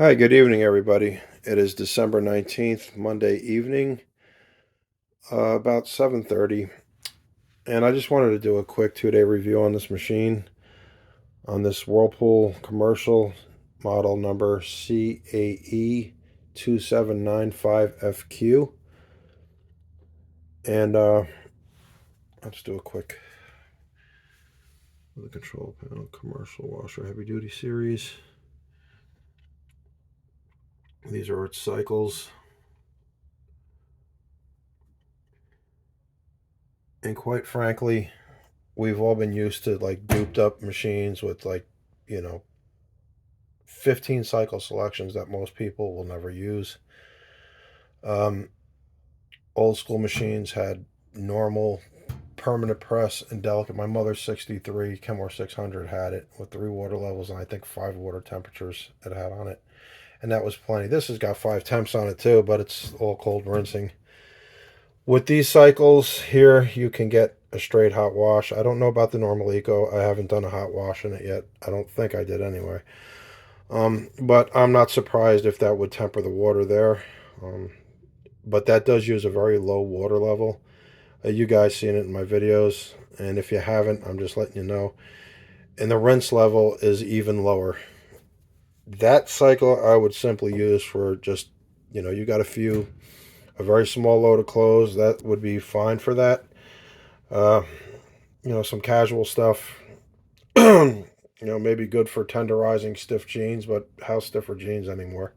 Hi, good evening, everybody. It is December 19th, Monday evening, about 7:30, and I just wanted to do a quick 2-day review on this machine, on this Whirlpool commercial model number CAE2795FQ. And let's do a quick the control panel commercial washer heavy duty series. These are its cycles. And quite frankly, we've all been used to like duped up machines with like, 15 cycle selections that most people will never use. Um, Old school machines had normal permanent press and delicate. My mother's 63 Kenmore 600 had it with 3 water levels and I think 5 water temperatures it had on it. And that was plenty. This has got 5 temps on it too, but it's all cold rinsing. With these cycles here, you can get a straight hot wash. I don't know about the normal eco. I haven't done a hot wash in it yet. I don't think I did anyway. But I'm not surprised if that would temper the water there. But that does use a very low water level. You guys seen it in my videos, and if you haven't, I'm just letting you know. And the rinse level is even lower. That cycle I would simply use for just, you got a very small load of clothes. That would be fine for that. Uh, some casual stuff. Maybe good for tenderizing stiff jeans, but how stiff are jeans anymore?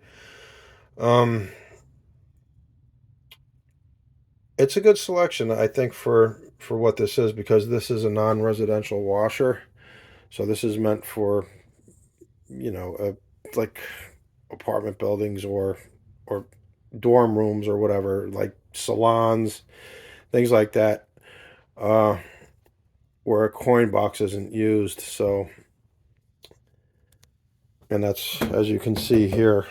It's a good selection, I think, for what this is, because this is a non-residential washer. So this is meant for, like apartment buildings or dorm rooms or whatever, like salons, things like that, uh, where a coin box isn't used. So, and that's, as you can see here,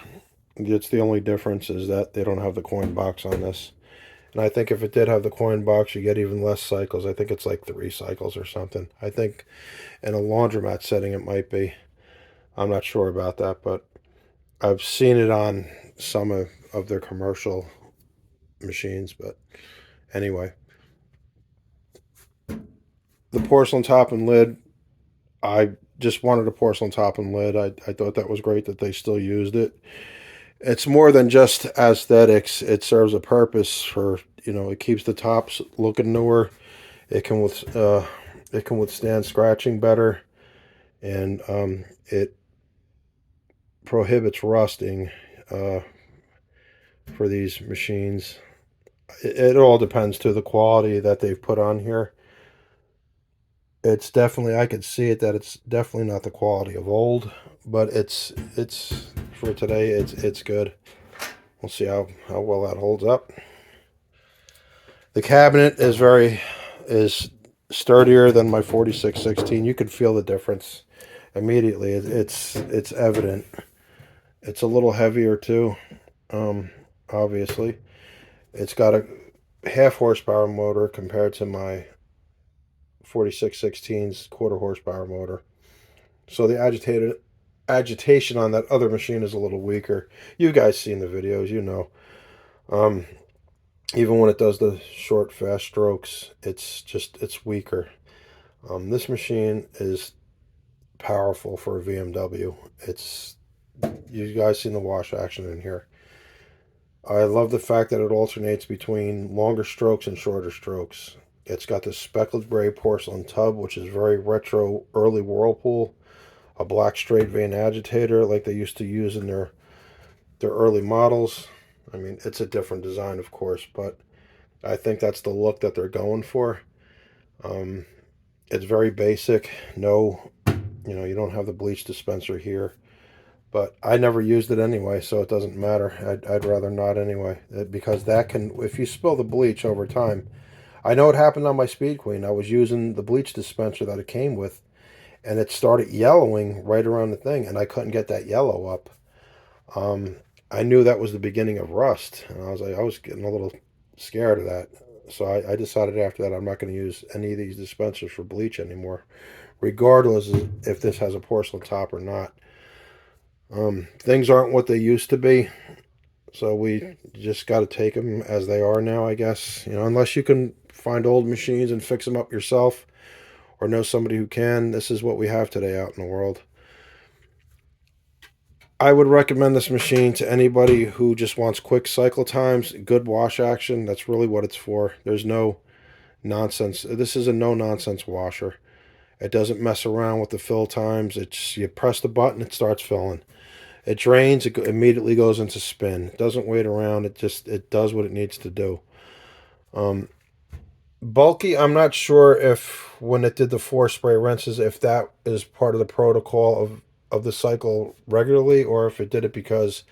it's the only difference is that they don't have the coin box on this. And I think if it did have the coin box, you get even less cycles. I think it's like 3 cycles or something. I think in a laundromat setting it might be. I'm not sure about that, but I've seen it on some of their commercial machines. But anyway, the porcelain top and lid, I just wanted a porcelain top and lid. I thought that was great that they still used it. It's more than just aesthetics. It serves a purpose for, it keeps the tops looking newer. It can withstand scratching better, and it prohibits rusting for these machines. It all depends to the quality that they've put on here. It's definitely, I could see it that it's definitely not the quality of old, but it's for today. It's good. We'll see how well that holds up. The cabinet is sturdier than my 4616. You can feel the difference immediately. It's evident. It's a little heavier too. Obviously, it's got a half horsepower motor compared to my 4616's quarter horsepower motor. So the agitation on that other machine is a little weaker. You guys seen the videos, you know. Um, Even when it does the short, fast strokes, it's weaker. This machine is powerful for a BMW. You guys seen the wash action in here. I love the fact that it alternates between longer strokes and shorter strokes. It's got this speckled gray porcelain tub, which is very retro, early Whirlpool. A black straight vane agitator like they used to use in their early models. I mean, it's a different design, of course, but I think that's the look that they're going for. Um, it's very basic. No, you don't have the bleach dispenser here. But I never used it anyway, so it doesn't matter. I'd rather not anyway, because that can, if you spill the bleach over time, I know it happened on my Speed Queen. I was using the bleach dispenser that it came with, and it started yellowing right around the thing, and I couldn't get that yellow up. I knew that was the beginning of rust, and I was getting a little scared of that. So I decided after that I'm not going to use any of these dispensers for bleach anymore, regardless if this has a porcelain top or not. Things aren't what they used to be, so we just got to take them as they are now, I guess. You know, unless you can find old machines and fix them up yourself, or know somebody who can. This is what we have today out in the world. I would recommend this machine to anybody who just wants quick cycle times, good wash action. That's really what it's for. There's no nonsense. This is a no nonsense washer. It doesn't mess around with the fill times. It's you press the button, it starts filling. It drains, it immediately goes into spin. It doesn't wait around. It does what it needs to do. Um, Bulky, I'm not sure if when it did the 4 spray rinses, if that is part of the protocol of the cycle regularly, or if it did it because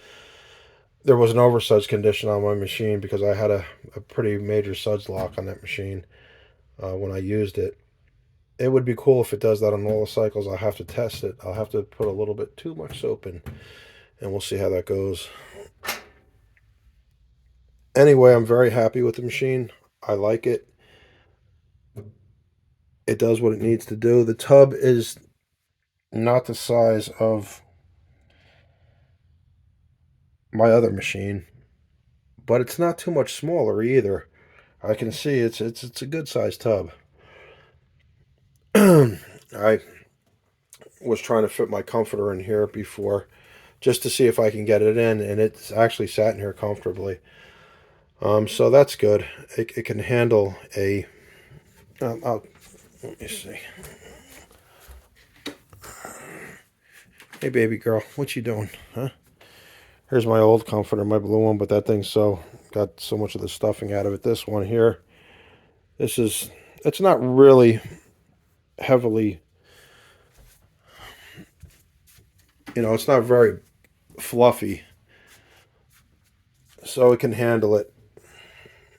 there was an oversuds condition on my machine because I had a pretty major suds lock on that machine when I used it. It would be cool if it does that on all the cycles. I'll have to test it. I'll have to put a little bit too much soap in, and we'll see how that goes. Anyway, I'm very happy with the machine. I like it. It does what it needs to do. The tub is not the size of my other machine, but it's not too much smaller either. I can see it's a good sized tub. I was trying to fit my comforter in here before just to see if I can get it in, and it's actually sat in here comfortably. So that's good. It can handle a. Let me see. Hey, baby girl, what you doing, huh? Here's my old comforter, my blue one, but that thing's got so much of the stuffing out of it. This one here, it's not really heavily, it's not very fluffy, so it can handle it.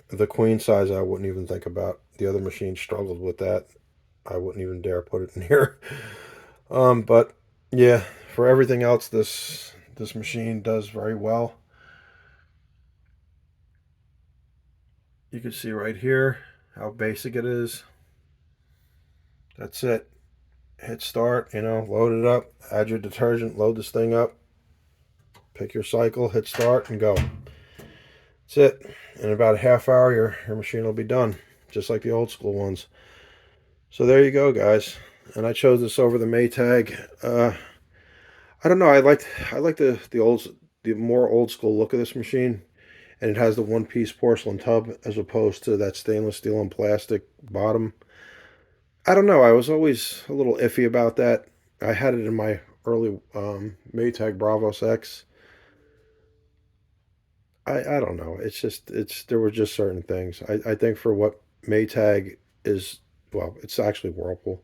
The queen size, I wouldn't even think about. The other machine struggled with that. I wouldn't even dare put it in here. But yeah, for everything else, this machine does very well. You can see right here how basic it is. That's it. Hit start, load it up, add your detergent, load this thing up, pick your cycle, hit start, and go. That's it. In about a half hour, your machine will be done, just like the old school ones. So there you go, guys. And I chose this over the Maytag. I don't know. I like the more old school look of this machine, and it has the one piece porcelain tub as opposed to that stainless steel and plastic bottom. I don't know. I was always a little iffy about that. I had it in my early Maytag Bravos X. I don't know. It's there were just certain things. I think for what Maytag is, well, it's actually Whirlpool.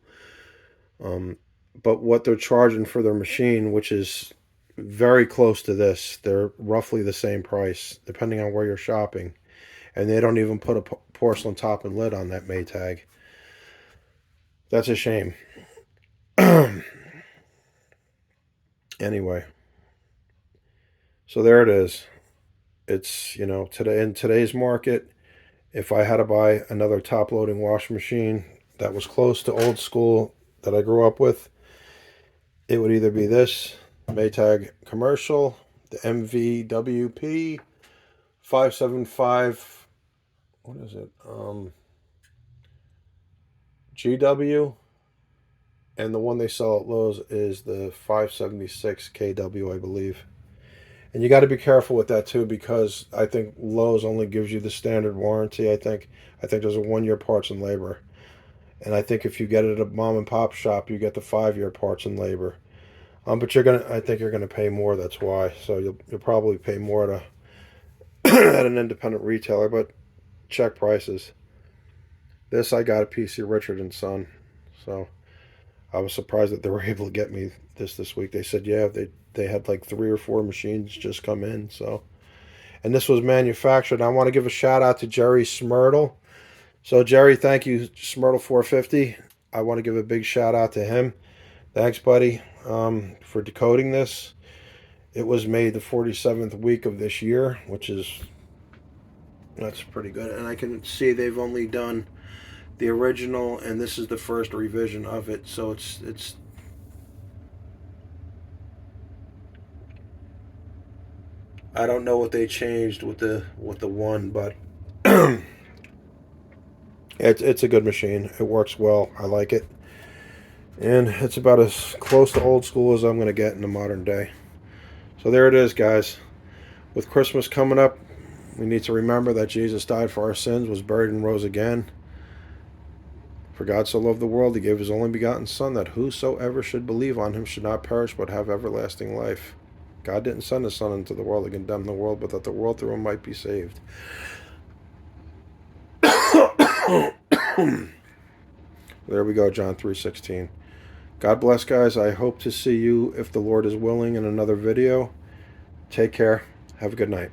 Um, but what they're charging for their machine, which is very close to this, they're roughly the same price depending on where you're shopping, and they don't even put a porcelain top and lid on that Maytag. That's a shame. Anyway, so there it is. It's today in today's market, if I had to buy another top loading washing machine that was close to old school that I grew up with, it would either be this Maytag commercial, the MVWP 575. What is it? GW, and the one they sell at Lowe's is the 576 KW, I believe. And you got to be careful with that too, because I think Lowe's only gives you the standard warranty. I think there's a 1 year parts and labor, and I think if you get it at a mom and pop shop, you get the 5 year parts and labor. But I think you're gonna pay more. That's why. So you'll probably pay more at at an independent retailer, but check prices. This I got at PC Richard and Son, so I was surprised that they were able to get me this week. They said they had like 3 or 4 machines just come in. So, and this was manufactured. I want to give a shout out to Jerry Smurtle. So Jerry, thank you, Smurtle 450. I want to give a big shout out to him. Thanks, buddy, for decoding this. It was made the 47th week of this year, that's pretty good. And I can see they've only done the original, and this is the first revision of it. So it's I don't know what they changed with the one, but it's a good machine. It works well. I like it. And it's about as close to old school as I'm going to get in the modern day. So there it is, guys. With Christmas coming up, we need to remember that Jesus died for our sins, was buried, and rose again. For God so loved the world, he gave his only begotten Son, that whosoever should believe on him should not perish, but have everlasting life. God didn't send his Son into the world to condemn the world, but that the world through him might be saved. There we go, John 3:16. God bless, guys. I hope to see you, if the Lord is willing, in another video. Take care. Have a good night.